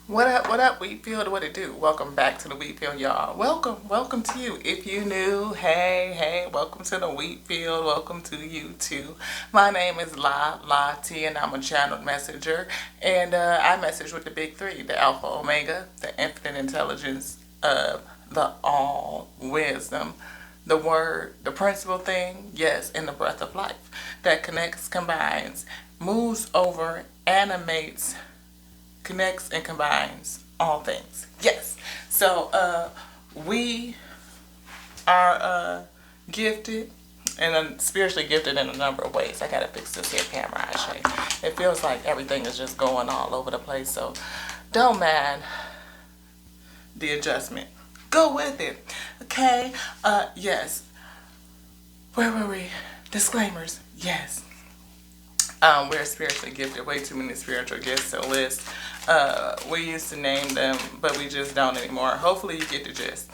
What up, Wheatfield? What it do? Welcome back to the Wheatfield, y'all. Welcome to you. If you new, hey, welcome to the Wheatfield. Welcome to you too. My name is La T, and I'm a channeled messenger. And I message with the big three: the Alpha Omega, the infinite intelligence of the all wisdom, the word, the principal thing, yes, and the breath of life that connects, combines, moves over, animates, connects and combines all things. Yes. So we are gifted and spiritually gifted in a number of ways. I gotta fix this here camera, actually. It feels like everything is just going all over the place. So don't mind the adjustment. Go with it. Okay. Yes. Where were we? Disclaimers. Yes. We're spiritually gifted. Way too many spiritual gifts to list. We used to name them, but we just don't anymore. Hopefully you get the gist.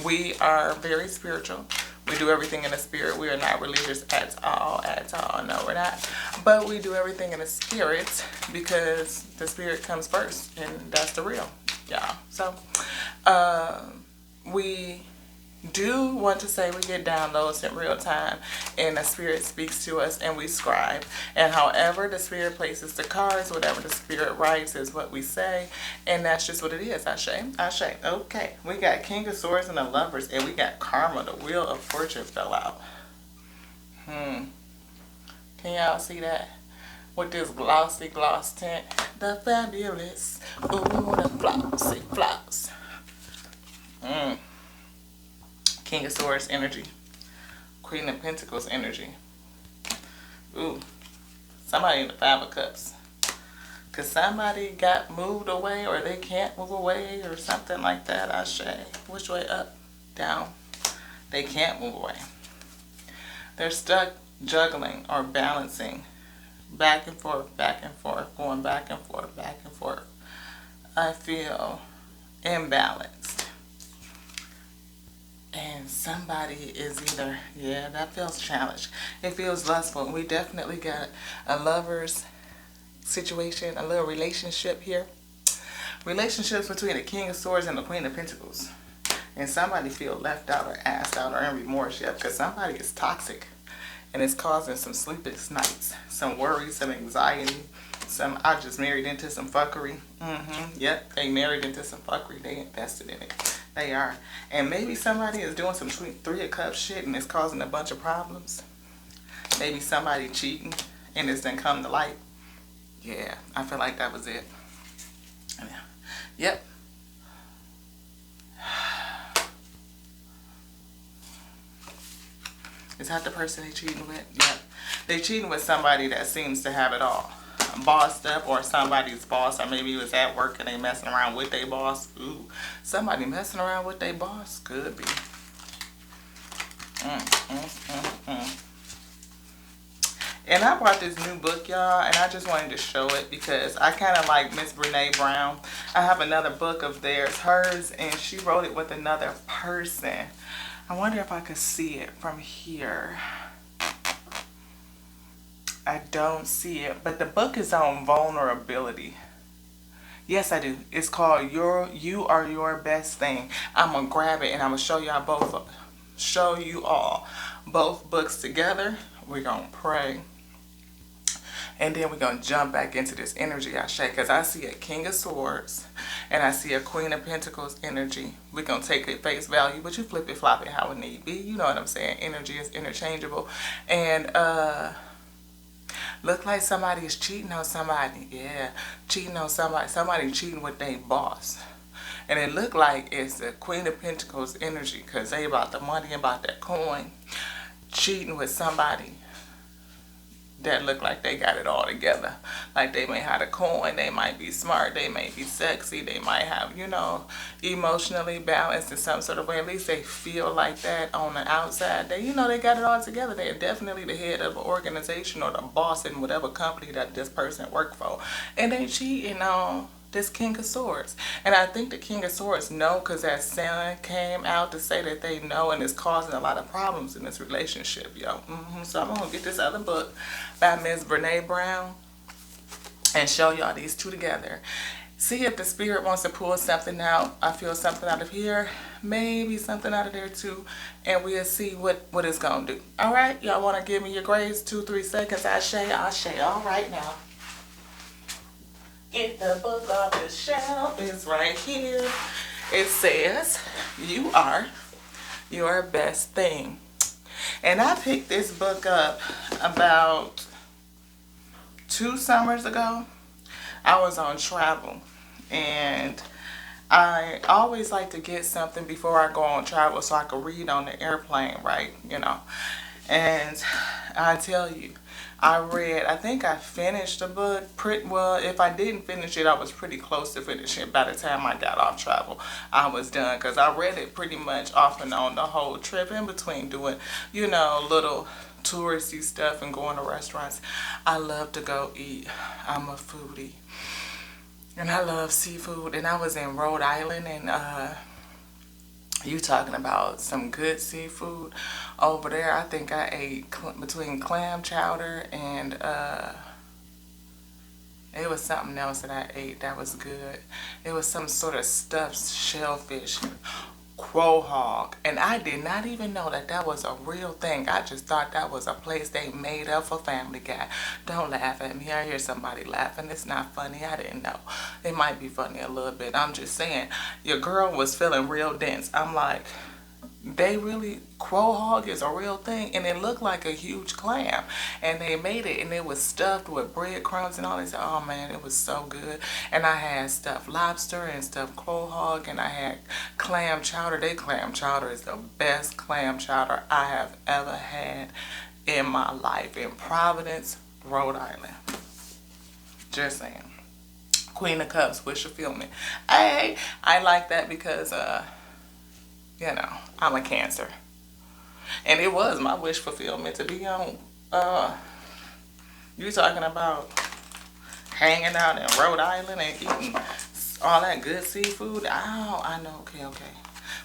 We are very spiritual. We do everything in the spirit. We are not religious at all, at all. No, we're not. But we do everything in the spirit because the spirit comes first, and that's the real, y'all. So, we do want to say we get downloads in real time and the spirit speaks to us and we scribe, and however the spirit places the cards, whatever the spirit writes is what we say, and that's just what it is. Ashe. Okay, we got King of Swords and the Lovers, and we got Karma. The Wheel of Fortune fell out. Can y'all see that with this glossy gloss tint? The fabulous, ooh, the flossy floss. King of Swords energy. Queen of Pentacles energy. Ooh. Somebody in the Five of Cups. Because somebody got moved away or they can't move away or something like that. I say. Which way? Up? Down? They can't move away. They're stuck juggling or balancing. Back and forth, going back and forth. I feel imbalanced. And somebody is either, yeah, that feels challenged. It feels lustful. We definitely got a lover's situation, a little relationship here. Relationships between the King of Swords and the Queen of Pentacles. And somebody feel left out or asked out or in remorse yet because somebody is toxic. And it's causing some sleepless nights, some worry, some anxiety. I just married into some fuckery. Yep, they married into some fuckery. They invested in it. They are. And maybe somebody is doing some Three of Cups shit and it's causing a bunch of problems. Maybe somebody cheating and it's then come to light. Yeah, I feel like that was it. Yep. Is that the person they cheating with? Yep. They cheating with somebody that seems to have it all. Bossed up, or somebody's boss, or maybe he was at work and they messing around with their boss. Ooh, somebody messing around with their boss could be. And I bought this new book, y'all, and I just wanted to show it because I kind of like Miss Brene Brown. I have another book of theirs, hers, and she wrote it with another person. I wonder if I could see it from here. I don't see it, but the book is on vulnerability. Yes, I do. It's called You Are Your Best Thing. I'm gonna grab it and I'm gonna show y'all both. Show you all both books together. We're gonna pray, and then we're gonna jump back into this energy I shake, because I see a King of Swords and I see a Queen of Pentacles energy. We're gonna take it face value, but you flip it, flop it how it need be. You know what I'm saying? Energy is interchangeable, and look like somebody is cheating on somebody. Yeah, cheating on somebody. Somebody cheating with their boss. And it looked like it's the Queen of Pentacles energy because they about the money, about that coin. Cheating with somebody that look like they got it all together. Like they may have a coin, they might be smart, they may be sexy, they might have, you know, emotionally balanced in some sort of way. At least they feel like that on the outside. They, you know, they got it all together. They're definitely the head of an organization or the boss in whatever company that this person worked for. And they cheating on this King of Swords. And I think the King of Swords know because that sun came out to say that they know, and it's causing a lot of problems in this relationship, yo. So I'm going to get this other book by Miss Brene Brown. and show y'all these two together. See if the spirit wants to pull something out. I feel something out of here, maybe something out of there too, and we'll see what it's gonna do. All right, y'all want to give me your grades? 2-3 seconds. Ashe. All right now. Get the book off the shelf. It's right here. It says, "You are your best thing." And I picked this book up about 2 summers ago. I was on travel, and I always like to get something before I go on travel so I can read on the airplane, right? And I tell you, I think I finished the book pretty well. If I didn't finish it, I was pretty close to finishing it. By the time I got off travel, I was done, because I read it pretty much off and on the whole trip, in between doing, little touristy stuff and going to restaurants. I love to go eat. I'm a foodie. And I love seafood. And I was in Rhode Island, and you talking about some good seafood over there. I think I ate between clam chowder and it was something else that I ate that was good. It was some sort of stuffed shellfish, quahog, and I did not even know that that was a real thing. I just thought that was a place they made up for Family Guy. Don't laugh at me. I hear somebody laughing. It's not funny. I didn't know. It might be funny a little bit. I'm just saying, your girl was feeling real dense. I'm like, quahog is a real thing, and it looked like a huge clam, and they made it, and it was stuffed with breadcrumbs and all this. Oh man, it was so good. And I had stuffed lobster and stuffed quahog, and I had clam chowder. Their clam chowder is the best clam chowder I have ever had in my life, in Providence, Rhode Island. Just saying. Queen of Cups, wish fulfillment. I like that because I'm a Cancer. And it was my wish fulfillment to be on, you talking about hanging out in Rhode Island and eating all that good seafood. I know, okay.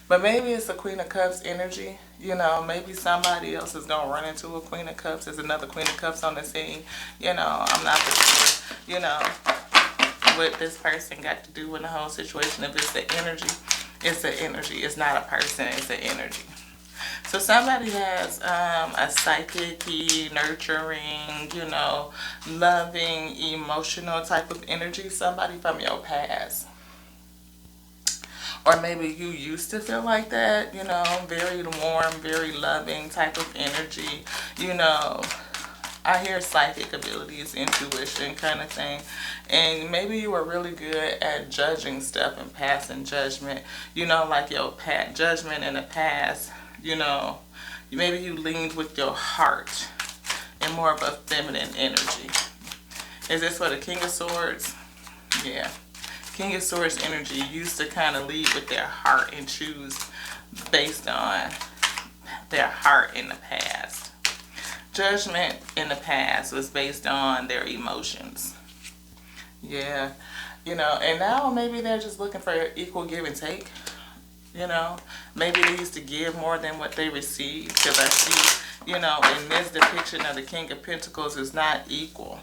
But maybe it's a Queen of Cups energy. Maybe somebody else is going to run into a Queen of Cups. There's another Queen of Cups on the scene. I'm not for sure, what this person got to do in the whole situation. If it's the energy, it's an energy. It's not a person. It's an energy. So somebody has a psychic, nurturing, loving, emotional type of energy. Somebody from your past. Or maybe you used to feel like that, very warm, very loving type of energy. I hear psychic abilities, intuition kind of thing. And maybe you were really good at judging stuff and passing judgment. Like your judgment in the past, maybe you leaned with your heart and more of a feminine energy. Is this for the King of Swords? Yeah. King of Swords energy used to kind of lead with their heart and choose based on their heart in the past. Judgment in the past was based on their emotions. Yeah. And now maybe they're just looking for equal give and take. Maybe they used to give more than what they received, because I see, in this depiction of the King of Pentacles is not equal.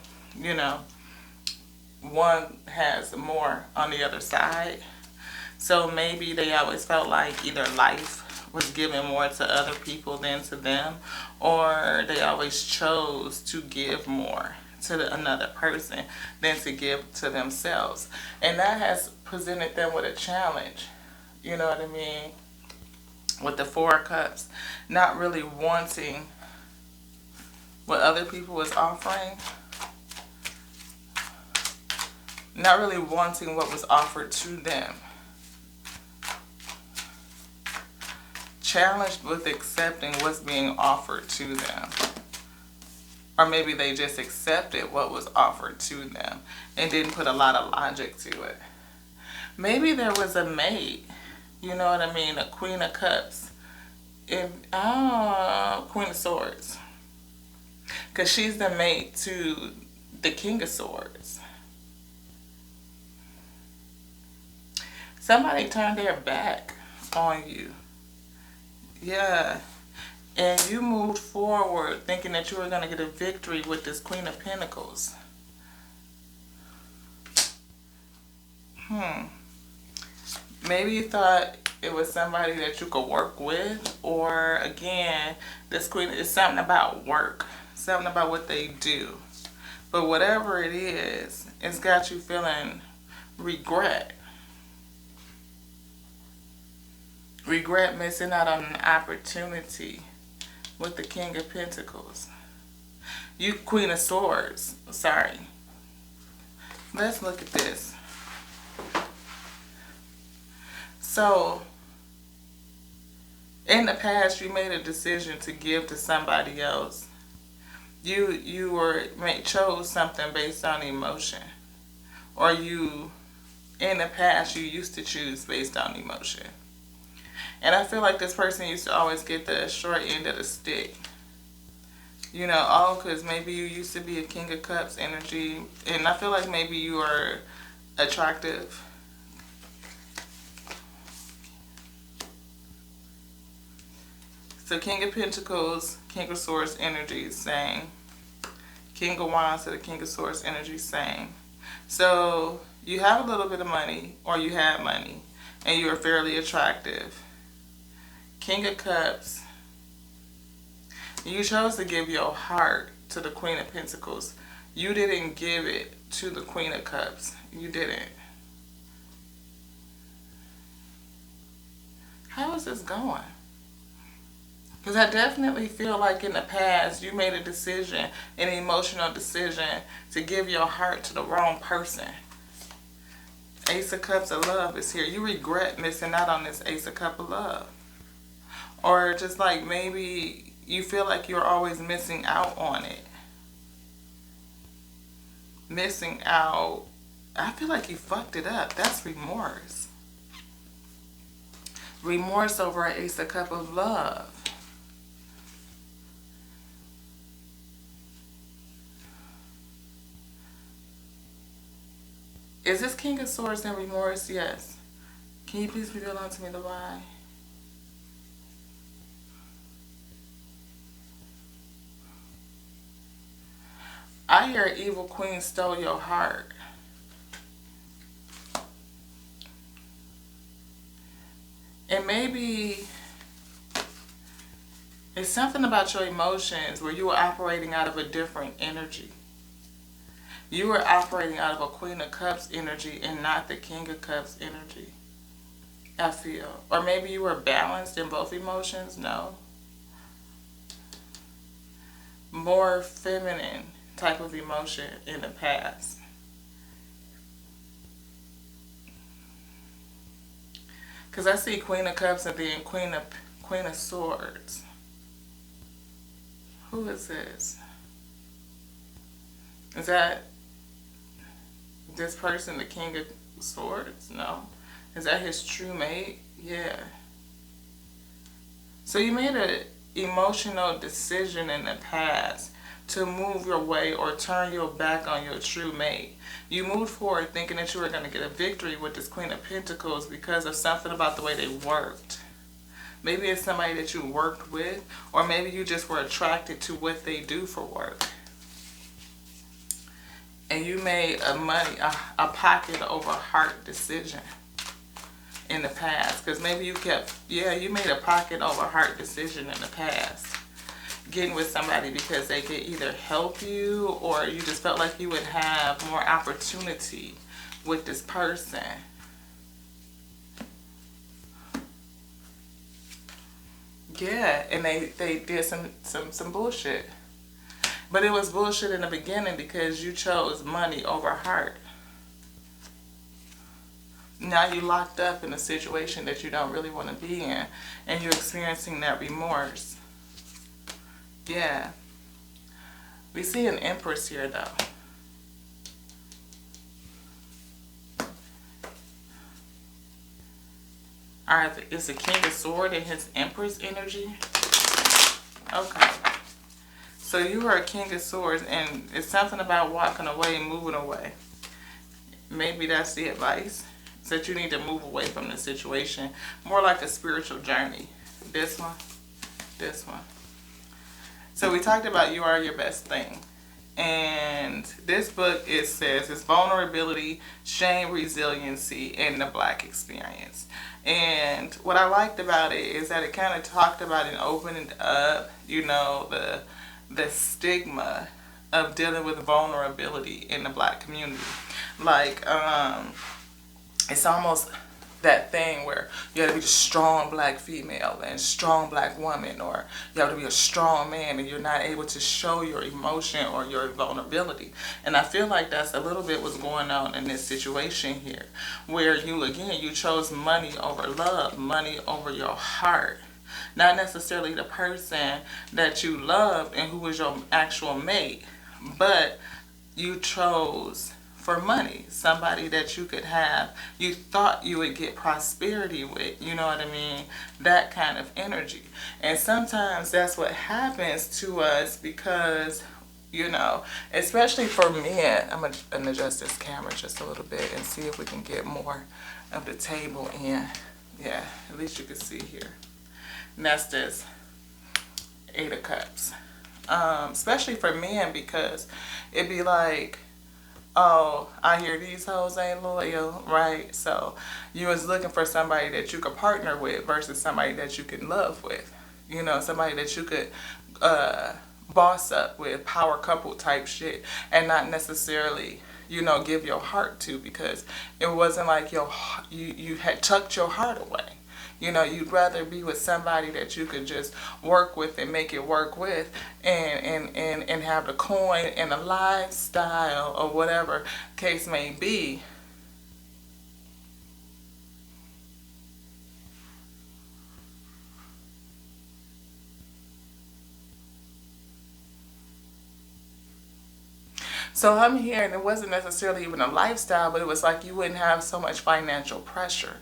One has more on the other side. So maybe they always felt like either life was given more to other people than to them, or they always chose to give more to another person than to give to themselves. And that has presented them with a challenge. You know what I mean? With the Four of Cups, not really wanting what other people was offering. Not really wanting what was offered to them. Challenged with accepting what's being offered to them. Or maybe they just accepted what was offered to them and didn't put a lot of logic to it. Maybe there was a mate, you know what I mean, a Queen of Cups, and Queen of Swords. Because she's the mate to the King of Swords. Somebody turned their back on you. Yeah. And you moved forward thinking that you were going to get a victory with this Queen of Pentacles. Maybe you thought it was somebody that you could work with, or again, this queen is something about work, something about what they do. But whatever it is, it's got you feeling regret. Regret missing out on an opportunity with the King of Pentacles. You Queen of Swords. Sorry. Let's look at this. So, in the past, you made a decision to give to somebody else. You chose something based on emotion, or in the past you used to choose based on emotion. And I feel like this person used to always get the short end of the stick. Because maybe you used to be a King of Cups energy, and I feel like maybe you are attractive. So King of Pentacles, King of Swords energy, same. King of Wands to the King of Swords energy, same. So you have a little bit of money, or you have money, and you are fairly attractive. King of Cups, you chose to give your heart to the Queen of Pentacles. You didn't give it to the Queen of Cups. You didn't. How is this going? Because I definitely feel like in the past you made a decision, an emotional decision, to give your heart to the wrong person. Ace of Cups of Love is here. You regret missing out on this Ace of Cups of Love. Or just like maybe you feel like you're always missing out on it. Missing out. I feel like you fucked it up. That's remorse. Remorse over an Ace of Cups of Love. Is this King of Swords and remorse? Yes. Can you please reveal unto me the why? I hear evil queen stole your heart. And maybe it's something about your emotions where you were operating out of a different energy. You were operating out of a Queen of Cups energy and not the King of Cups energy, I feel. Or maybe you were balanced in both emotions. No. More feminine type of emotion in the past. Because I see Queen of Cups and then Queen of Swords. Who is this? Is that this person, the King of Swords? No. Is that his true mate? Yeah. So you made an emotional decision in the past to move your way or turn your back on your true mate. You moved forward thinking that you were going to get a victory with this Queen of Pentacles because of something about the way they worked. Maybe it's somebody that you worked with, or maybe you just were attracted to what they do for work. And you made a pocket over heart decision in the past. Because maybe you made a pocket over heart decision in the past. Getting with somebody because they could either help you, or you just felt like you would have more opportunity with this person. Yeah, and they did some bullshit. But it was bullshit in the beginning because you chose money over heart. Now you're locked up in a situation that you don't really want to be in, and you're experiencing that remorse. Yeah. We see an Empress here though. Alright, is the King of Swords in his Empress energy? Okay. So you are a King of Swords, and it's something about walking away and moving away. Maybe that's the advice. So that you need to move away from the situation. More like a spiritual journey. This one. This one. So we talked about you are your best thing. And this book, it says, it's vulnerability, shame, resiliency, in the Black experience. And what I liked about it is that it kind of talked about and opened up, the stigma of dealing with vulnerability in the Black community. Like, it's almost that thing where you have to be a strong Black female and strong Black woman, or you have to be a strong man and you're not able to show your emotion or your vulnerability. And I feel like that's a little bit what's going on in this situation here, where you chose money over love, money over your heart. Not necessarily the person that you loved and who was your actual mate, but you chose for money, somebody that you could have, you thought you would get prosperity with, you know what I mean? That kind of energy. And sometimes that's what happens to us because, especially for men, I'm going to adjust this camera just a little bit and see if we can get more of the table in. Yeah, at least you can see here. And that's this 8 of Cups. Especially for men, because it'd be like, oh, I hear these hoes ain't loyal, right? So you was looking for somebody that you could partner with versus somebody that you can love with. Somebody that you could boss up with, power couple type shit, and not necessarily, give your heart to, because it wasn't like you had tucked your heart away. You'd rather be with somebody that you could just work with and make it work with, and have the coin and the lifestyle or whatever case may be. So I'm here, and it wasn't necessarily even a lifestyle, but it was like you wouldn't have so much financial pressure.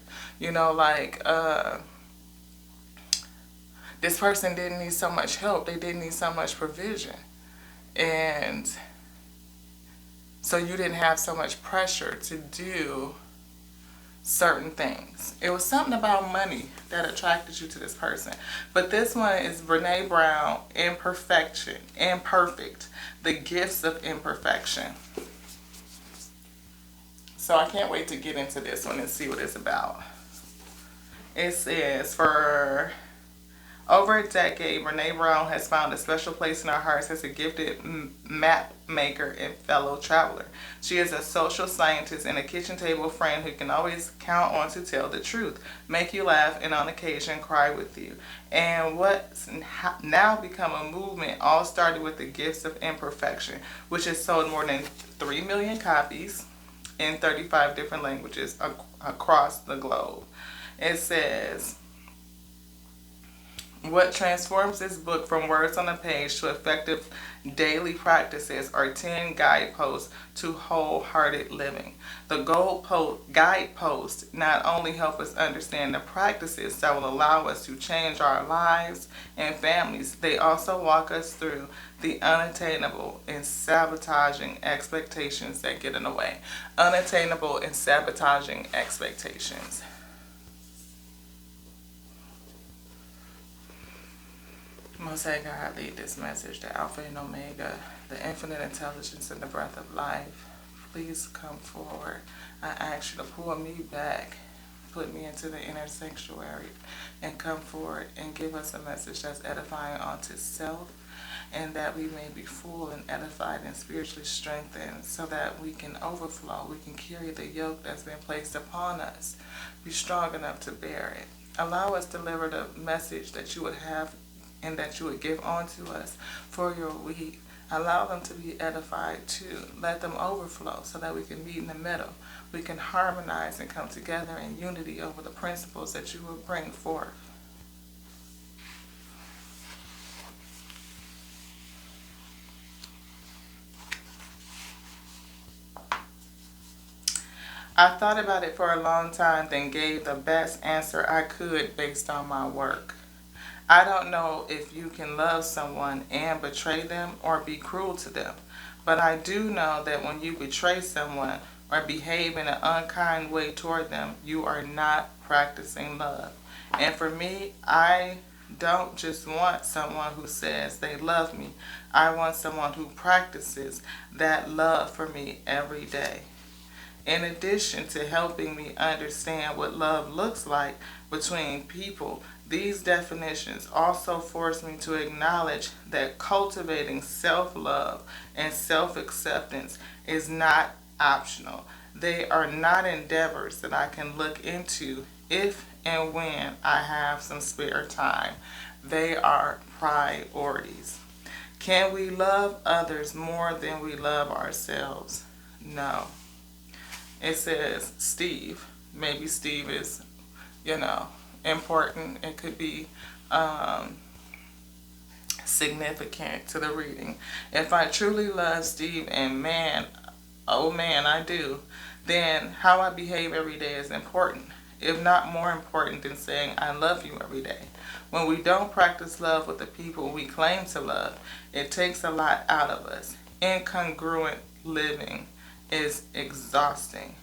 This person didn't need so much help. They didn't need so much provision. And so you didn't have so much pressure to do certain things. It was something about money that attracted you to this person. But this one is Brene Brown, Imperfect, the Gifts of Imperfection. So I can't wait to get into this one and see what it's about. It says, for over a decade, Brene Brown has found a special place in our hearts as a gifted map maker and fellow traveler. She is a social scientist and a kitchen table friend who can always count on to tell the truth, make you laugh, and on occasion cry with you. And what's now become a movement all started with the Gifts of Imperfection, which has sold more than 3 million copies in 35 different languages across the globe. It says, what transforms this book from words on a page to effective daily practices are 10 guideposts to wholehearted living. The guideposts not only help us understand the practices that will allow us to change our lives and families, they also walk us through the unattainable and sabotaging expectations that get in the way. Unattainable and sabotaging expectations. Most High God, lead this message, the Alpha and Omega, the infinite intelligence and the breath of life. Please come forward. I ask you to pull me back, put me into the inner sanctuary, and come forward and give us a message that's edifying unto self, and that we may be full and edified and spiritually strengthened, so that we can overflow. We can carry the yoke that's been placed upon us. Be strong enough to bear it. Allow us to deliver the message that you would have and that you would give onto us for your week. Allow them to be edified too. Let them overflow so that we can meet in the middle. We can harmonize and come together in unity over the principles that you will bring forth. I thought about it for a long time, then gave the best answer I could based on my work. I don't know if you can love someone and betray them or be cruel to them, but I do know that when you betray someone or behave in an unkind way toward them, you are not practicing love. And for me, I don't just want someone who says they love me. I want someone who practices that love for me every day. In addition to helping me understand what love looks like between people, these definitions also force me to acknowledge that cultivating self-love and self-acceptance is not optional. They are not endeavors that I can look into if and when I have some spare time. They are priorities. Can we love others more than we love ourselves? No. It says Steve. Maybe Steve is, you know, important. It could be significant to the reading. If I truly love Steve, and man, oh man, I do, then how I behave every day is important, if not more important than saying I love you every day. When we don't practice love with the people we claim to love, it takes a lot out of us. Incongruent living is exhausting.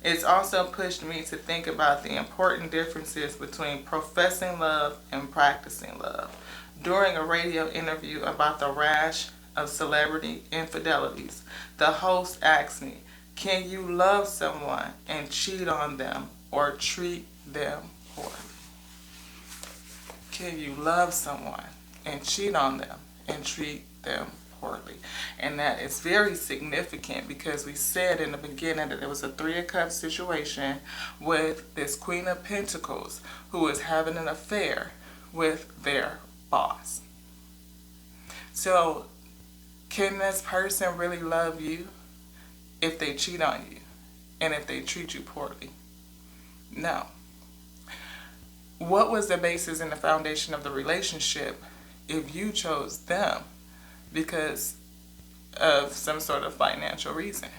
It's also pushed me to think about the important differences between professing love and practicing love. During a radio interview about the rash of celebrity infidelities, the host asked me, can you love someone and cheat on them or treat them poorly? Can you love someone and cheat on them and treat them poorly? And that is very significant because we said in the beginning that there was a Three of Cups situation with this Queen of Pentacles who is having an affair with their boss. So can this person really love you if they cheat on you and if they treat you poorly? No. What was the basis and the foundation of the relationship if you chose them because of some sort of financial reason?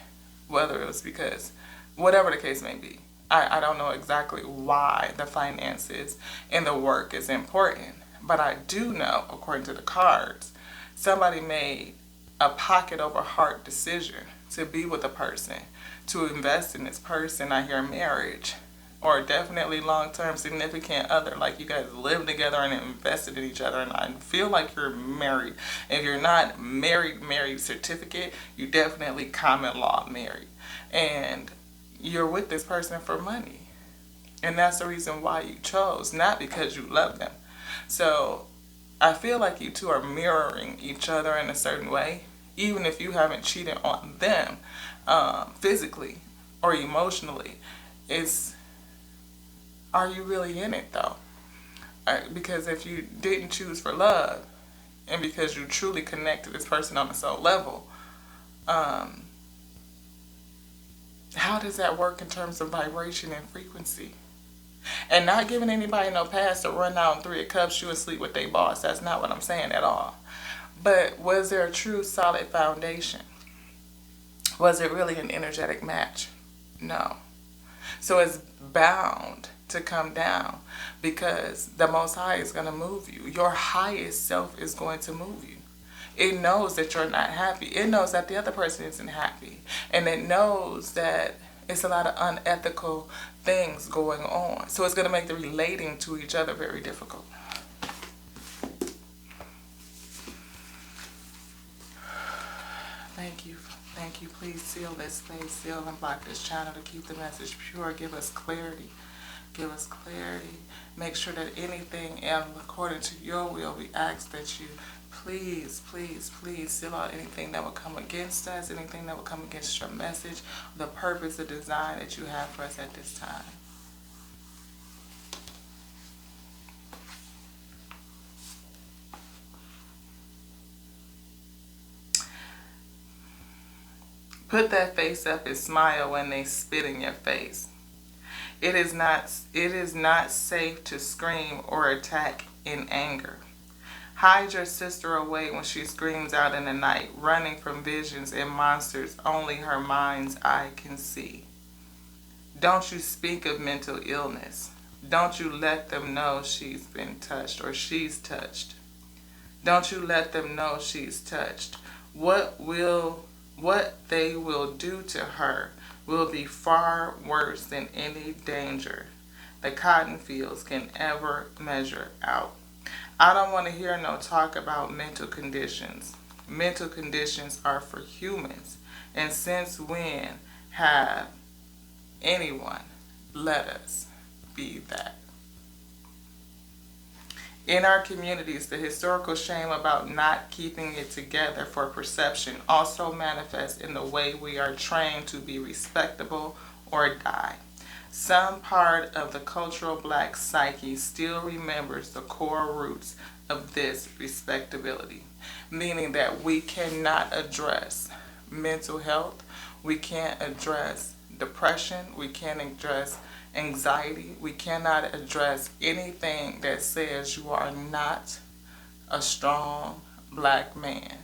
Whether it was because, whatever the case may be. I don't know exactly why the finances and the work is important. But I do know, according to the cards, somebody made a pocket over heart decision to be with a person, to invest in this person. I hear marriage, or definitely long-term significant other, like you guys live together and invested in each other, and I feel like you're married. If you're not married certificate, you definitely common law married. And you're with this person for money. And that's the reason why you chose, not because you love them. So I feel like you two are mirroring each other in a certain way, even if you haven't cheated on them physically or emotionally. Are you really in it though? Because if you didn't choose for love, and because you truly connect to this person on a soul level, how does that work in terms of vibration and frequency? And not giving anybody no pass to run out Three of Cups, you and sleep with their boss. That's not what I'm saying at all. But was there a true solid foundation? Was it really an energetic match? No. So it's bound to come down because the Most High is going to move you. Your highest self is going to move you. It knows that you're not happy. It knows that the other person isn't happy. And it knows that it's a lot of unethical things going on. So it's going to make the relating to each other very difficult. Thank you. Thank you. Please seal this space, seal and block this channel to keep the message pure. Give us clarity. Give us clarity. Make sure that anything according to your will, we ask that you please, please, please seal out anything that will come against us, anything that will come against your message, the purpose, the design that you have for us at this time. Put that face up and smile when they spit in your face. It is not safe to scream or attack in anger. Hide your sister away when she screams out in the night, running from visions and monsters only her mind's eye can see. Don't you speak of mental illness. Don't you let them know she's been touched or she's touched. Don't you let them know she's touched. What they will do to her will be far worse than any danger the cotton fields can ever measure out. I don't want to hear no talk about mental conditions. Mental conditions are for humans. And since when have anyone let us be that? In our communities, the historical shame about not keeping it together for perception also manifests in the way we are trained to be respectable or die. Some part of the cultural black psyche still remembers the core roots of this respectability, meaning that we cannot address mental health, we can't address depression, we can't address anxiety, we cannot address anything that says you are not a strong black man.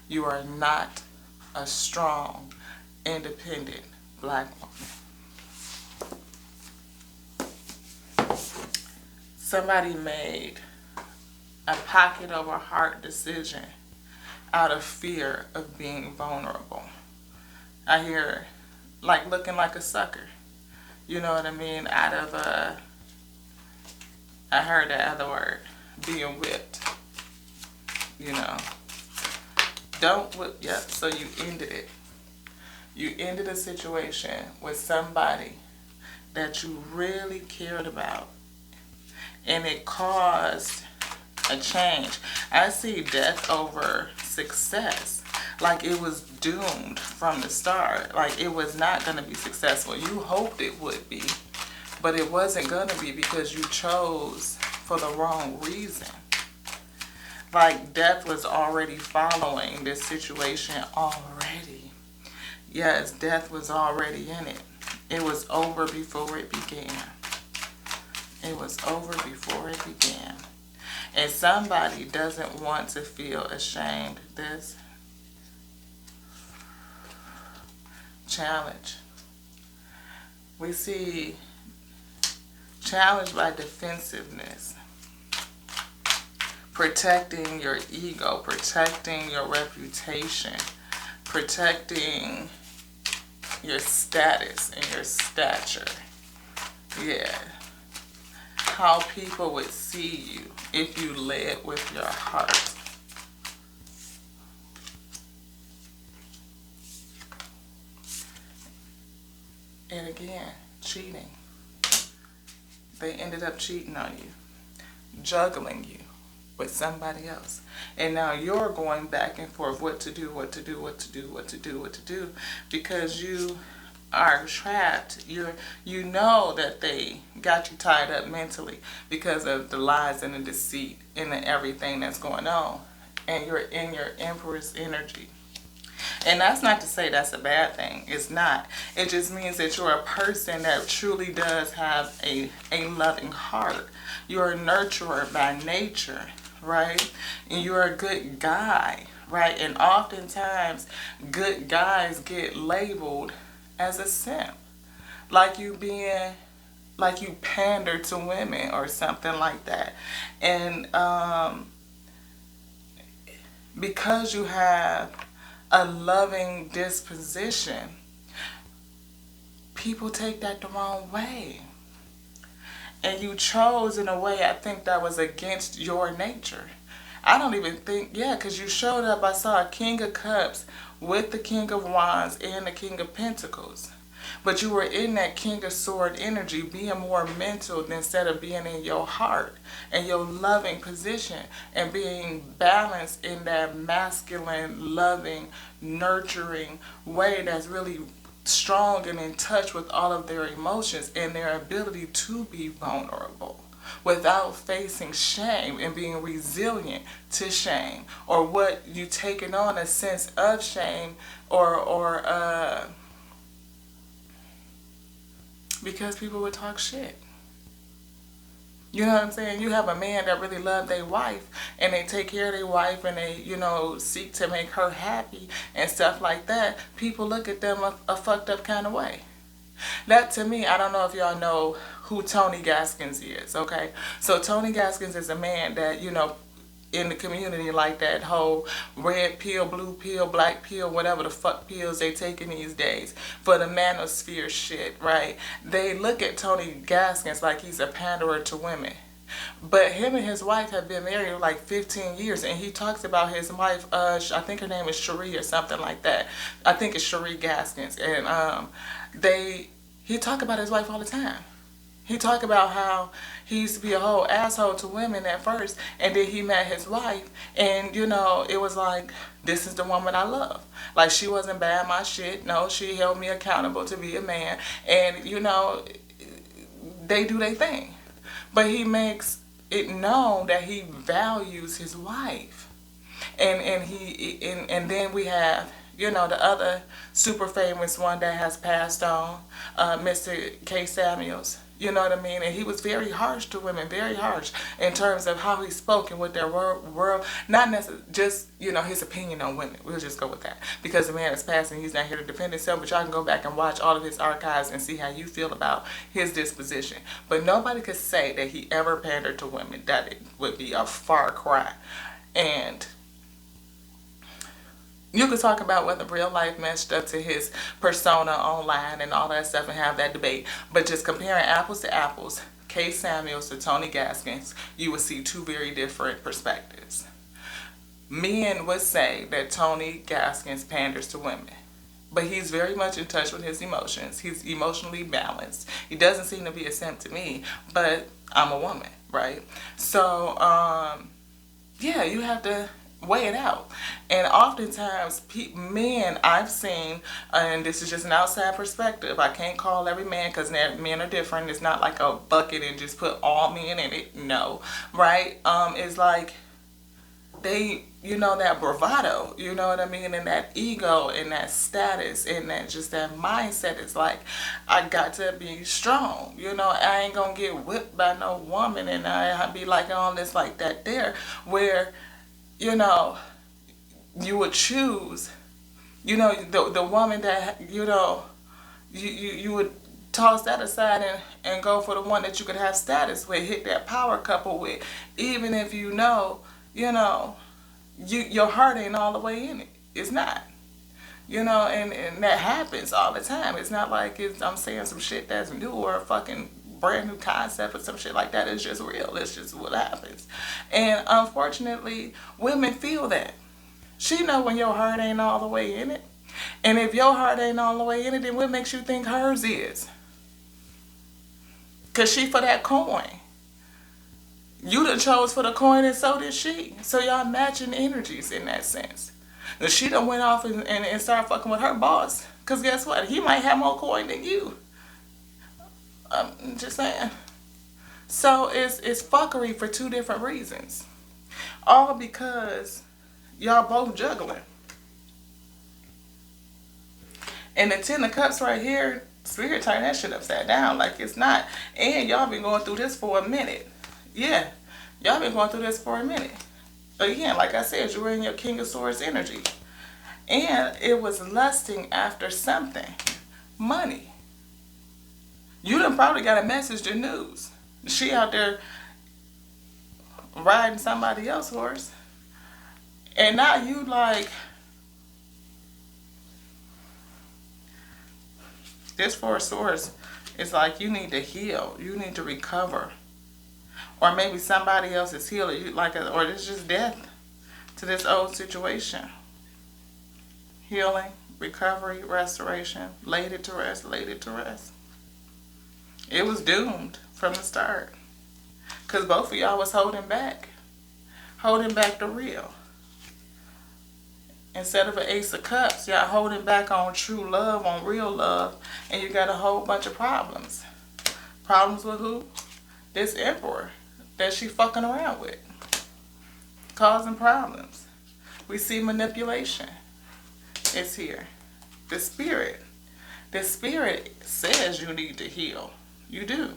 You are not a strong, independent black woman. Somebody made a pocket over heart decision out of fear of being vulnerable. I hear like looking like a sucker. You know what I mean? Out of I heard that other word, being whipped. You know. Don't whip, yep, so you ended it. You ended a situation with somebody that you really cared about. And it caused a change. I see death over success. Like it was doomed from the start. Like it was not going to be successful. You hoped it would be, but it wasn't going to be because you chose for the wrong reason. Like death was already following this situation already. Yes, death was already in it. It was over before it began. It was over before it began. And somebody doesn't want to feel ashamed. This challenge. We see challenge by defensiveness. Protecting your ego, protecting your reputation, protecting your status and your stature. Yeah. How people would see you if you led with your heart. And again, cheating. They ended up cheating on you, juggling you with somebody else. And now you're going back and forth what to do, because you are trapped. You know that they got you tied up mentally because of the lies and the deceit and everything that's going on. And you're in your empress energy. And that's not to say that's a bad thing. It's not. It just means that you're a person that truly does have a loving heart. You're a nurturer by nature, right? And you're a good guy, right? And oftentimes, good guys get labeled as a simp. Like you pander to women or something like that. And because you have a loving disposition, people take that the wrong way. And you chose in a way I think that was against your nature. I don't even think, yeah, because you showed up, I saw a King of Cups with the King of Wands and the King of Pentacles. But you were in that King of Sword energy, being more mental instead of being in your heart and your loving position and being balanced in that masculine, loving, nurturing way that's really strong and in touch with all of their emotions and their ability to be vulnerable without facing shame and being resilient to shame or what you taking on a sense of shame or because people would talk shit. You know what I'm saying? You have a man that really love their wife and they take care of their wife and they, seek to make her happy and stuff like that. People look at them a fucked up kind of way. That to me, I don't know if y'all know who Tony Gaskins is, okay? So Tony Gaskins is a man that, in the community like that whole red pill, blue pill, black pill, whatever the fuck pills they taking these days for the manosphere shit, right? They look at Tony Gaskins like he's a panderer to women. But him and his wife have been married like 15 years, and he talks about his wife. I think her name is Cherie or something like that. I think it's Cherie Gaskins, and they he talk about his wife all the time. He talked about how he used to be a whole asshole to women at first, and then he met his wife, and it was like, this is the woman I love. Like, she wasn't bad my shit. No, she held me accountable to be a man, and they do their thing. But he makes it known that he values his wife, and then we have the other super famous one that has passed on, Mr. K. Samuels. You know what I mean? And he was very harsh to women, very harsh in terms of how he spoke and what their world, not necessarily just, his opinion on women. We'll just go with that. Because the man is passing, he's not here to defend himself, but y'all can go back and watch all of his archives and see how you feel about his disposition. But nobody could say that he ever pandered to women. That it would be a far cry. And you could talk about whether real life matched up to his persona online and all that stuff and have that debate. But just comparing apples to apples, Kay Samuels to Tony Gaskins, you would see two very different perspectives. Men would say that Tony Gaskins panders to women. But he's very much in touch with his emotions. He's emotionally balanced. He doesn't seem to be a simp to me, but I'm a woman, right? So, yeah, you have to weigh it out. And oftentimes men I've seen, and this is just an outside perspective, I can't call every man because men are different. It's not like a bucket and just put all men in it. No, right? It's like they, that bravado, you know what I mean, and that ego and that status and that just that mindset is like, I got to be strong, I ain't gonna get whipped by no woman, and I be like all this like that there, where you would choose, the woman that, you would toss that aside and go for the one that you could have status with, hit that power couple with, even if your heart ain't all the way in it. It's not. And that happens all the time. It's not like I'm saying some shit that's new or a fucking brand new concept or some shit like that. It's just real. It's just what happens. And unfortunately, women feel that. She know when your heart ain't all the way in it. And if your heart ain't all the way in it, then what makes you think hers is? Because she for that coin. You done chose for the coin and so did she. So y'all matching energies in that sense. Now she done went off and started fucking with her boss. Because guess what? He might have more coin than you. I'm just saying. So it's fuckery for two different reasons. All because y'all both juggling. And the Ten of Cups right here, Spirit turn that shit upside down like it's not. And y'all been going through this for a minute. Yeah, y'all been going through this for a minute. Again, like I said, you were in your King of Swords energy. And it was lusting after something. Money. You done probably got a message to news. She out there riding somebody else's horse. And now you like, this Four of Swords is like you need to heal. You need to recover. Or maybe somebody else is healing. Or it's just death to this old situation. Healing, recovery, restoration. Laid it to rest, laid it to rest. It was doomed from the start. Because both of y'all was holding back. Holding back the real. Instead of an Ace of Cups, y'all holding back on true love, on real love. And you got a whole bunch of problems. Problems with who? This Emperor that she fucking around with. Causing problems. We see manipulation. It's here. The Spirit. The Spirit says you need to heal. You do.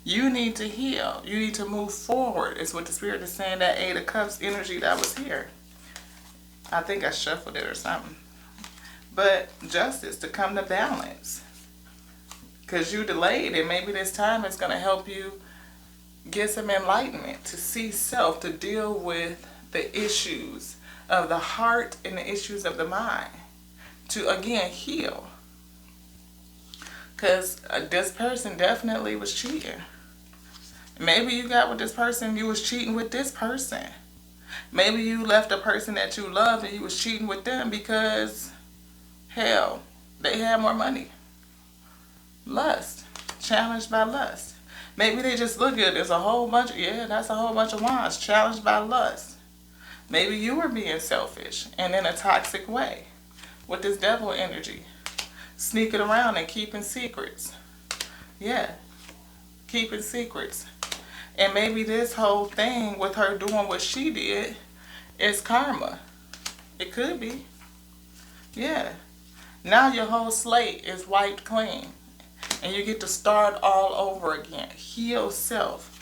You need to heal. You need to move forward. It's what the Spirit is saying, that Eight of Cups energy that was here. I think I shuffled it or something. But Justice, to come to balance. Because you delayed it. Maybe this time it's going to help you get some enlightenment to see self, to deal with the issues of the heart and the issues of the mind. To, again, heal. Because this person definitely was cheating. Maybe you got with this person, you was cheating with this person. Maybe you left a person that you loved and you was cheating with them because, hell, they had more money. Lust. Challenged by lust. Maybe they just look good. There's a whole bunch of, yeah, that's a whole bunch of wands. Challenged by lust. Maybe you were being selfish and in a toxic way with this devil energy. Sneaking around and keeping secrets. Yeah, keeping secrets. And maybe this whole thing with her doing what she did is karma. It could be. Yeah. Now your whole slate is wiped clean. And you get to start all over again. Heal self.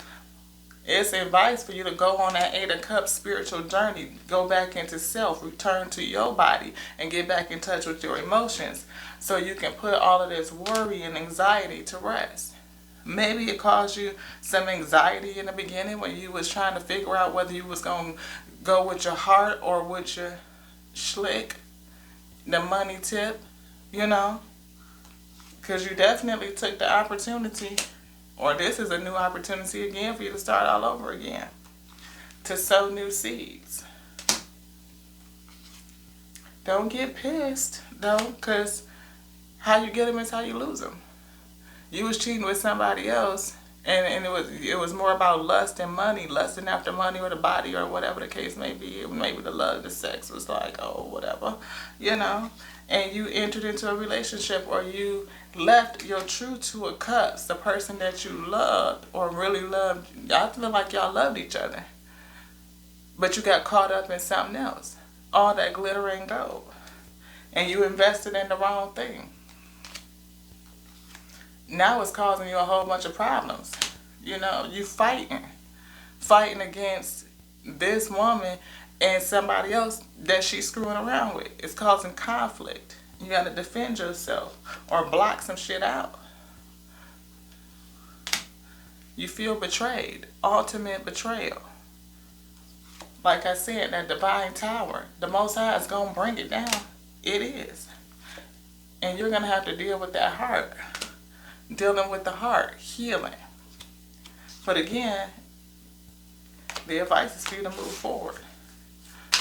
It's advice for you to go on that 8 of Cups spiritual journey. Go back into self. Return to your body. And get back in touch with your emotions. So you can put all of this worry and anxiety to rest. Maybe it caused you some anxiety in the beginning when you was trying to figure out whether you was going to go with your heart or with your schlick, the money tip, you know. Because you definitely took the opportunity, or this is a new opportunity again for you to start all over again. To sow new seeds. Don't get pissed, though, because how you get them is how you lose them. You was cheating with somebody else, and it was more about lust and money, lusting after money or the body or whatever the case may be. Maybe the love, the sex was like, oh, whatever, you know. And you entered into a relationship, or you left your true 2 of Cups, the person that you loved or really loved. I feel like y'all loved each other, but you got caught up in something else. All that glitter and gold, and you invested in the wrong thing. Now it's causing you a whole bunch of problems. You know, you fighting against this woman and somebody else that she's screwing around with. It's causing conflict. You got to defend yourself or block some shit out. You feel betrayed. Ultimate betrayal. Like I said, that divine tower, the Most High is going to bring it down. It is. And you're going to have to deal with that heart. Dealing with the heart, healing. But again, the advice is for you to move forward.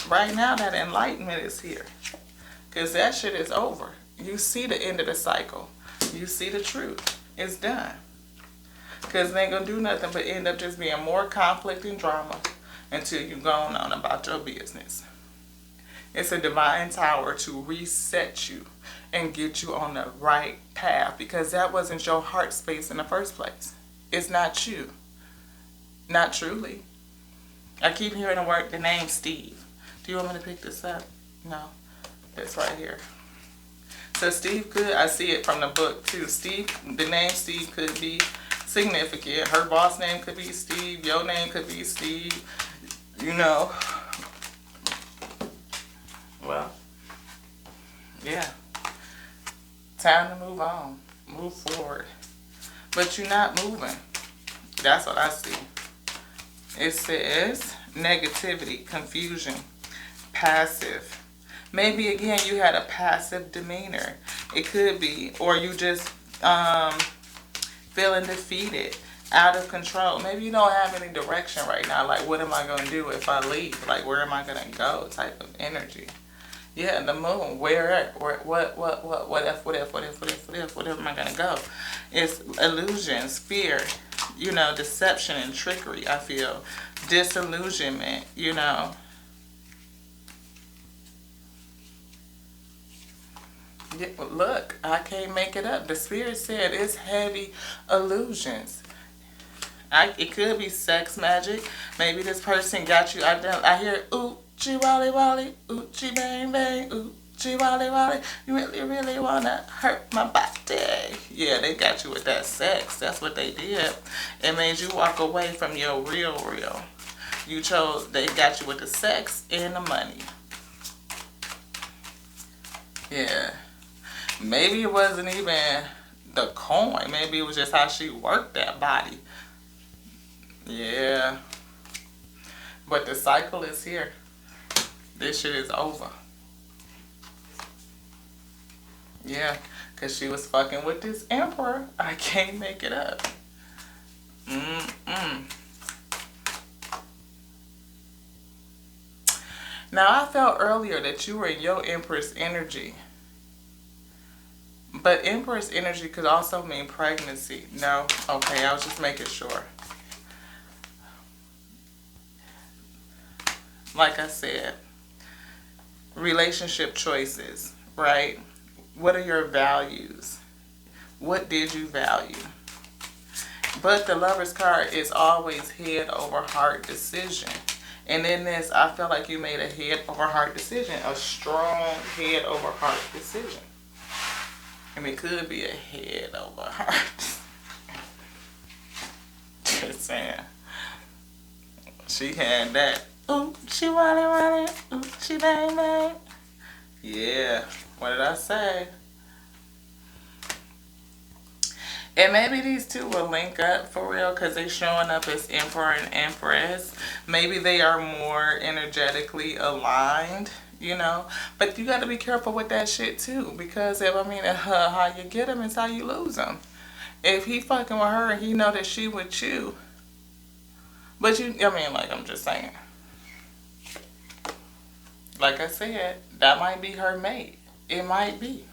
Right now, that enlightenment is here. Because that shit is over. You see the end of the cycle. You see the truth. It's done. Because it ain't going to do nothing but end up just being more conflict and drama until you go on about your business. It's a divine tower to reset you and get you on the right path, because that wasn't your heart space in the first place. It's not you. Not truly. I keep hearing the name Steve. Do you want me to pick this up? No. It's right here. So Steve could, I see it from the book too. Steve, the name Steve could be significant. Her boss name could be Steve. Your name could be Steve. You know. Well, yeah. Time to move on. Move forward. But you're not moving. That's what I see. It says negativity, confusion, passive. Maybe again you had a passive demeanor. It could be. Or you just feeling defeated, out of control. Maybe you don't have any direction right now. Like, what am I going to do if I leave? Like, where am I going to go type of energy. Yeah, the moon. What am I gonna go? It's illusions, fear, you know, deception and trickery, I feel. Disillusionment, you know. Yeah, look, I can't make it up. The spirit said it's heavy illusions. It could be sex magic. Maybe this person got you. I hear oochie wally wally, oochie bang bang, oochie wally wally. You really, really wanna hurt my body? Yeah, they got you with that sex. That's what they did. It made you walk away from your real. You chose. They got you with the sex and the money. Yeah. Maybe it wasn't even the coin. Maybe it was just how she worked that body. Yeah. But the cycle is here. This shit is over. Yeah. Because she was fucking with this emperor. I can't make it up. Mm-mm. Now, I felt earlier that you were in your Empress energy. But Empress energy could also mean pregnancy. No? Okay, I was just making sure. Like I said, relationship choices, right? What are your values? What did you value? But the Lover's card is always head over heart decision. And in this, I feel like you made a head over heart decision, a strong head over heart decision. And it could be a head over heart. Just saying. She had that. Ooh, she want it. Ooh, she bang bang. Yeah. What did I say? And maybe these two will link up for real because they're showing up as Emperor and Empress. Maybe they are more energetically aligned, you know. But you got to be careful with that shit too because if I mean how you get them is how you lose them. If he fucking with her and he know that she with you, but you, I mean, like I'm just saying. Like I said, that might be her mate. It might be.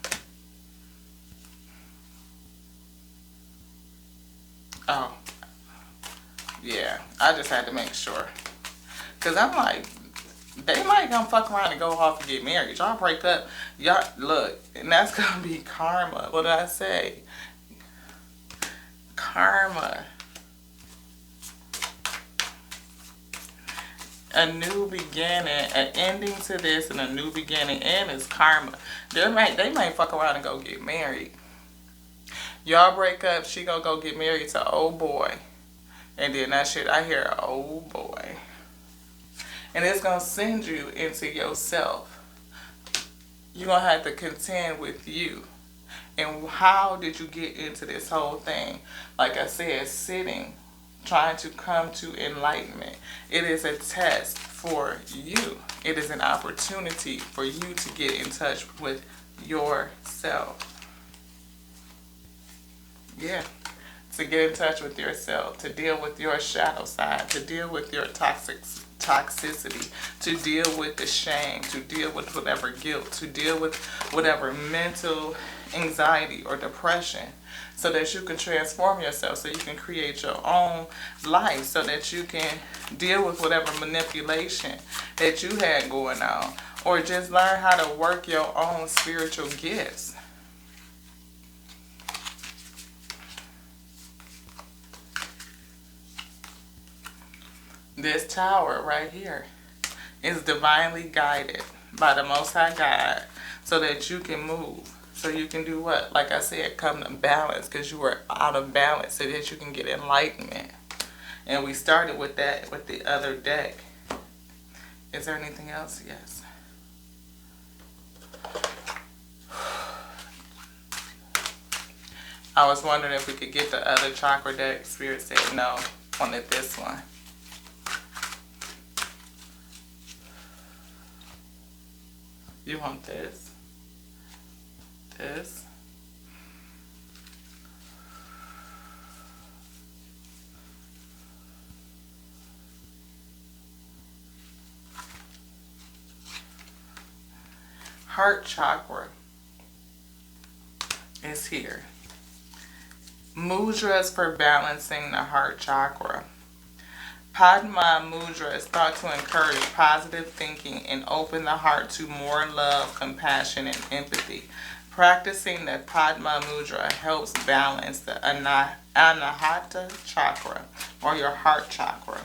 Oh, yeah. I just had to make sure. Because I'm like, they might come fuck around and go off and get married. Y'all break up. Y'all, look, and that's going to be karma. What did I say? Karma. A new beginning, an ending to this and a new beginning, and it's karma. They might fuck around and go get married. Y'all break up, she gonna go get married to old boy. And then that shit, I hear old boy. And it's gonna send you into yourself. You're gonna have to contend with you. And how did you get into this whole thing? Like I said, sitting, trying to come to enlightenment. It is a test for you. It is an opportunity for you to get in touch with yourself. Yeah. To get in touch with yourself, to deal with your shadow side, to deal with your toxicity, to deal with the shame, to deal with whatever guilt, to deal with whatever mental anxiety or depression, so that you can transform yourself, so you can create your own life, so that you can deal with whatever manipulation that you had going on, or just learn how to work your own spiritual gifts. This tower right here is divinely guided by the Most High God so that you can move. So you can do what? Like I said, come to balance because you were out of balance so that you can get enlightenment. And we started with that with the other deck. Is there anything else? Yes. I was wondering if we could get the other chakra deck. Spirit said no. Wanted this one. You want this? This? Heart chakra is here. Mudras for balancing the heart chakra. Padma Mudra is thought to encourage positive thinking and open the heart to more love, compassion, and empathy. Practicing the Padma Mudra helps balance the Anahata chakra, or your heart chakra.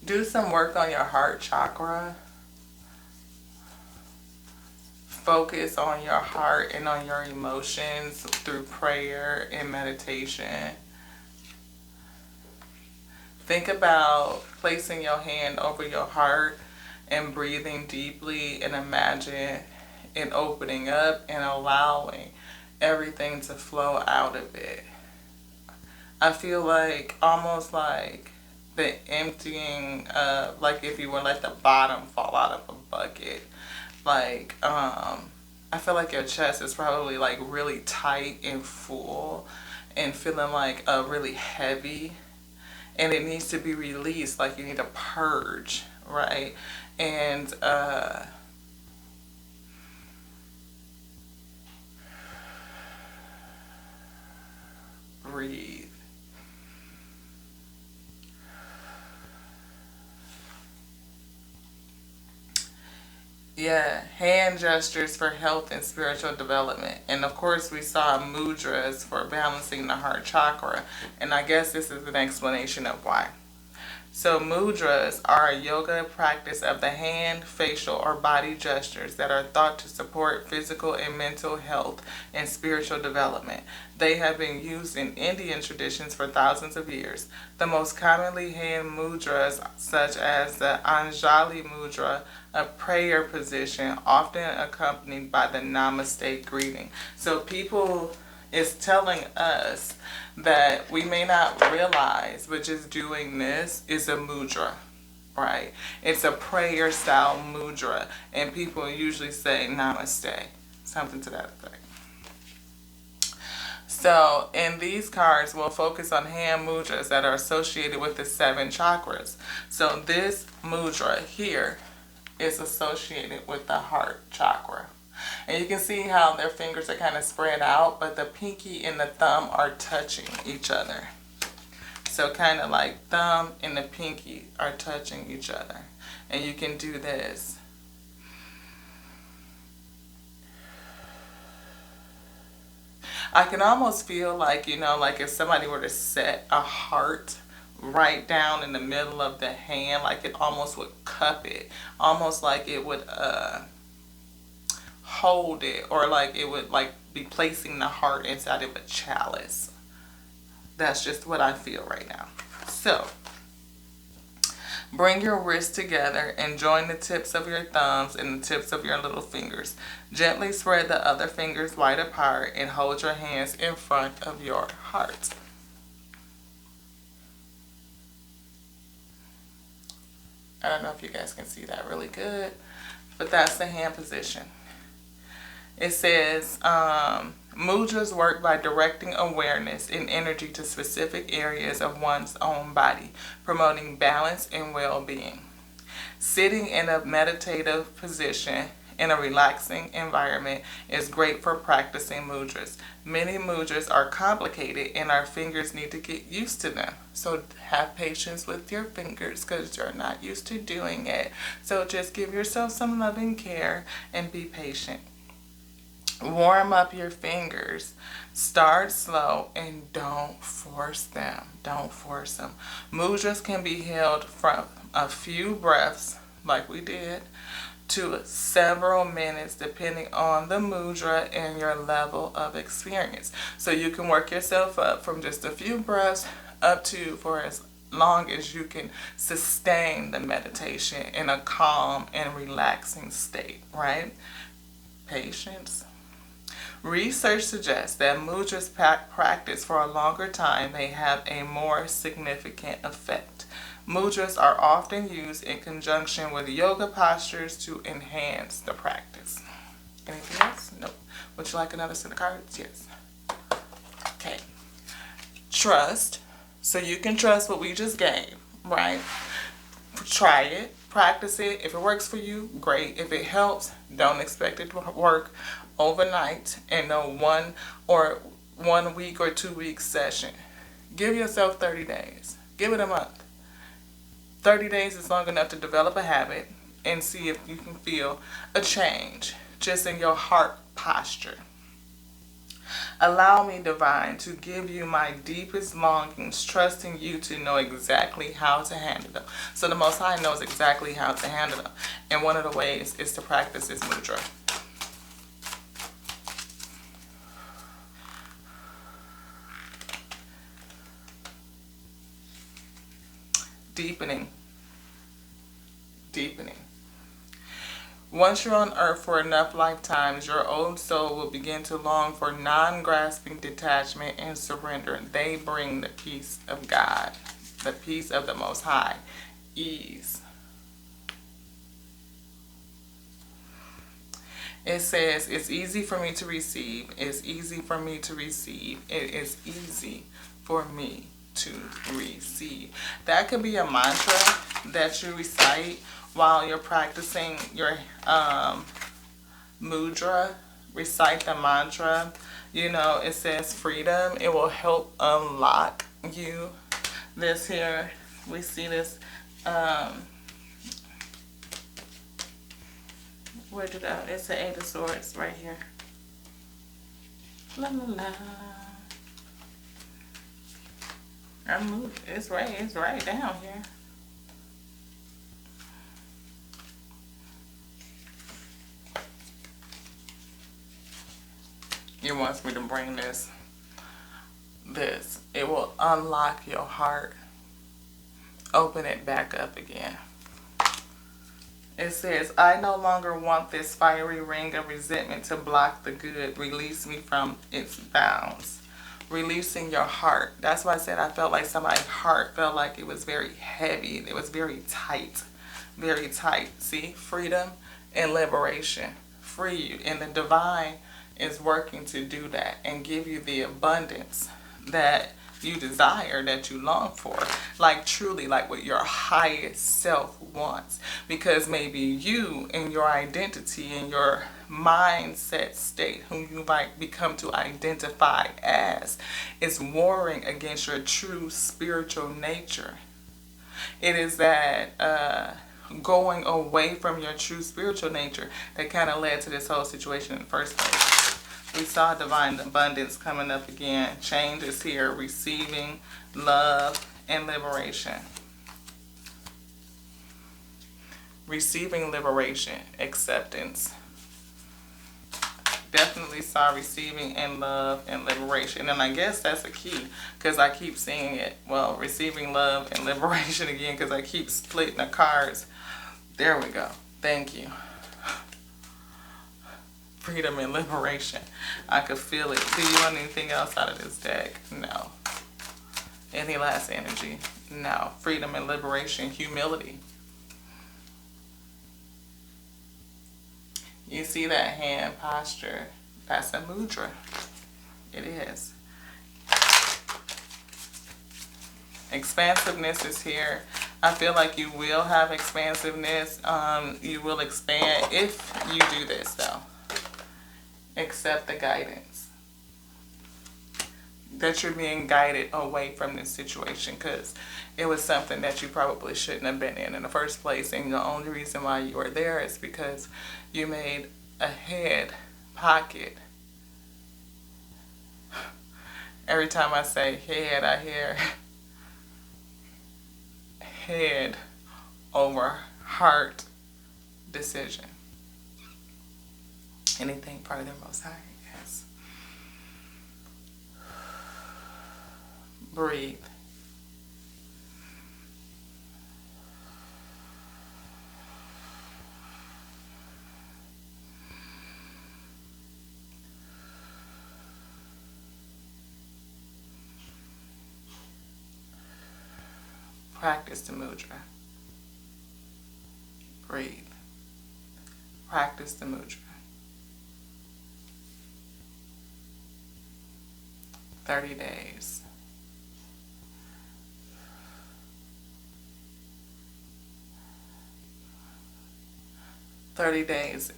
Do some work on your heart chakra. Focus on your heart and on your emotions through prayer and meditation. Think about placing your hand over your heart and breathing deeply and imagine it opening up and allowing everything to flow out of it. I feel like almost like the emptying, like if you would let the bottom fall out of a bucket. Like, I feel like your chest is probably like really tight and full and feeling like really heavy, and it needs to be released. Like you need a purge, right? And breathe. Yeah, hand gestures for health and spiritual development. And of course, we saw mudras for balancing the heart chakra. And I guess this is an explanation of why. So mudras are a yoga practice of the hand, facial, or body gestures that are thought to support physical and mental health and spiritual development. They have been used in Indian traditions for thousands of years. The most commonly hand mudras, such as the Anjali mudra, a prayer position, often accompanied by the Namaste greeting. So people is telling us that we may not realize, but just doing this is a mudra, right? It's a prayer style mudra, and people usually say namaste, something to that effect. So in these cards, we'll focus on hand mudras that are associated with the 7 chakras. So this mudra here is associated with the heart chakra. And you can see how their fingers are kind of spread out, but the pinky and the thumb are touching each other. So kind of like thumb and the pinky are touching each other. And you can do this. I can almost feel like, like if somebody were to set a heart right down in the middle of the hand, like it almost would cup it. Almost like it would hold it, or like it would like be placing the heart inside of a chalice. That's just what I feel right now. So bring your wrists together and join the tips of your thumbs and the tips of your little fingers. Gently spread the other fingers wide apart and hold your hands in front of your heart. I don't know if you guys can see that really good, but that's the hand position. It says, mudras work by directing awareness and energy to specific areas of one's own body, promoting balance and well-being. Sitting in a meditative position in a relaxing environment is great for practicing mudras. Many mudras are complicated and our fingers need to get used to them. So have patience with your fingers because you're not used to doing it. So just give yourself some loving care and be patient. Warm up your fingers. Start slow and don't force them. Don't force them. Mudras can be held from a few breaths, like we did, to several minutes, depending on the mudra and your level of experience. So you can work yourself up from just a few breaths up to for as long as you can sustain the meditation in a calm and relaxing state, right? Patience. Research suggests that mudras practiced for a longer time may have a more significant effect. Mudras are often used in conjunction with yoga postures to enhance the practice. Anything else? Nope. Would you like another set of cards? Yes. Okay. Trust. So you can trust what we just gave, right? Try it. Practice it. If it works for you, great. If it helps, don't expect it to work overnight in a 1 week or 2 week session. Give yourself 30 days. Give it a month. 30 days is long enough to develop a habit and see if you can feel a change just in your heart posture. Allow me, Divine, to give you my deepest longings, trusting you to know exactly how to handle them. So the Most High knows exactly how to handle them. And one of the ways is to practice this mudra. Deepening. Deepening. Once you're on earth for enough lifetimes, your old soul will begin to long for non-grasping detachment and surrender. They bring the peace of God, the peace of the Most High, ease. It says, it's easy for me to receive. It's easy for me to receive. It is easy for me to receive. That could be a mantra that you recite while you're practicing your mudra. Recite the mantra. You know, it says freedom. It will help unlock you. This here, we see this. Where did it's the Eight of Swords right here. La la la. I moved. It's right down here. It wants me to bring this. It will unlock your heart. Open it back up again. It says, I no longer want this fiery ring of resentment to block the good. Release me from its bounds. Releasing your heart. That's why I said I felt like somebody's heart felt like it was very heavy. It was very tight. Very tight. See? Freedom and liberation. Free you. And the divine is working to do that and give you the abundance that you desire, that you long for, like truly, like what your highest self wants. Because maybe you and your identity and your mindset state, whom you might become to identify as, is warring against your true spiritual nature. It is that going away from your true spiritual nature that kind of led to this whole situation in the first place. We saw divine abundance coming up again. Change is here. Receiving love and liberation. Receiving liberation. Acceptance. Definitely saw receiving and love and liberation. And I guess that's a key because I keep seeing it. Well, receiving love and liberation again because I keep splitting the cards. There we go. Thank you. Freedom and liberation. I could feel it. Do you want anything else out of this deck? No. Any last energy? No. Freedom and liberation. Humility. You see that hand posture? That's a mudra. It is. Expansiveness is here. I feel like you will have expansiveness. You will expand if you do this though. Accept the guidance. That you're being guided away from this situation because it was something that you probably shouldn't have been in the first place. And the only reason why you are there is because you made a head pocket. Every time I say head, I hear head over heart decision. Anything further, Most High? Yes. Breathe. Practice the mudra. Breathe. Practice the mudra. 30 days.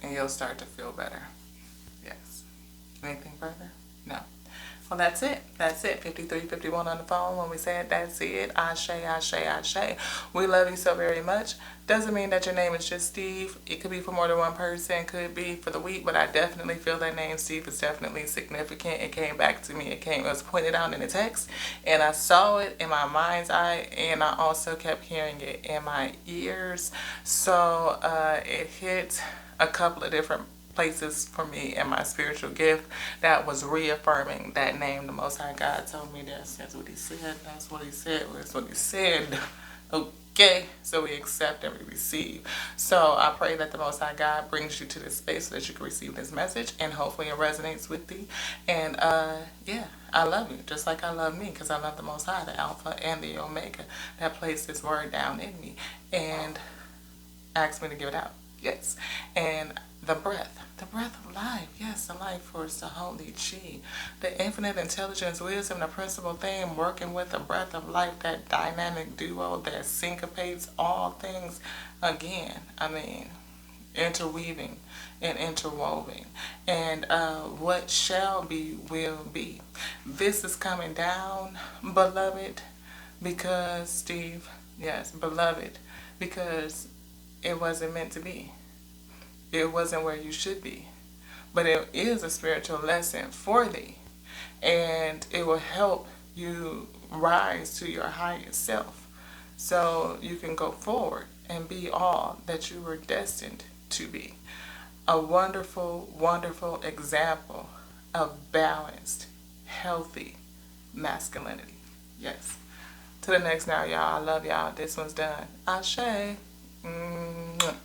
And you'll start to feel better. Yes. Anything further? No. Well, that's it. That's it. 5351 on the phone. When we said that's it. Ashe, ashe, ashe. We love you so very much. Doesn't mean that your name is just Steve. It could be for more than one person. Could be for the week. But I definitely feel that name Steve is definitely significant. It came back to me. It was pointed out in the text. And I saw it in my mind's eye. And I also kept hearing it in my ears. So it hit a couple of different places for me and my spiritual gift that was reaffirming that name. The Most High God told me this. That's what he said. That's what he said. That's what he said. Okay, so we accept and we receive. So I pray that the Most High God brings you to this space so that you can receive this message and hopefully it resonates with you. And yeah, I love you just like I love me because I love the Most High, the Alpha and the Omega that placed this word down in me and asked me to give it out. Yes. And the breath of life. Yes, the life force, the holy chi, the infinite intelligence, wisdom, the principal thing, working with the breath of life, that dynamic duo that syncopates all things again. I mean, interweaving and interwoven. And what shall be will be. This is coming down, beloved, because Steve, yes, beloved, because it wasn't meant to be. It wasn't where you should be. But it is a spiritual lesson for thee. And it will help you rise to your highest self. So you can go forward and be all that you were destined to be. A wonderful, wonderful example of balanced, healthy masculinity. Yes. To the next now, y'all. I love y'all. This one's done. Ashe. Mwah.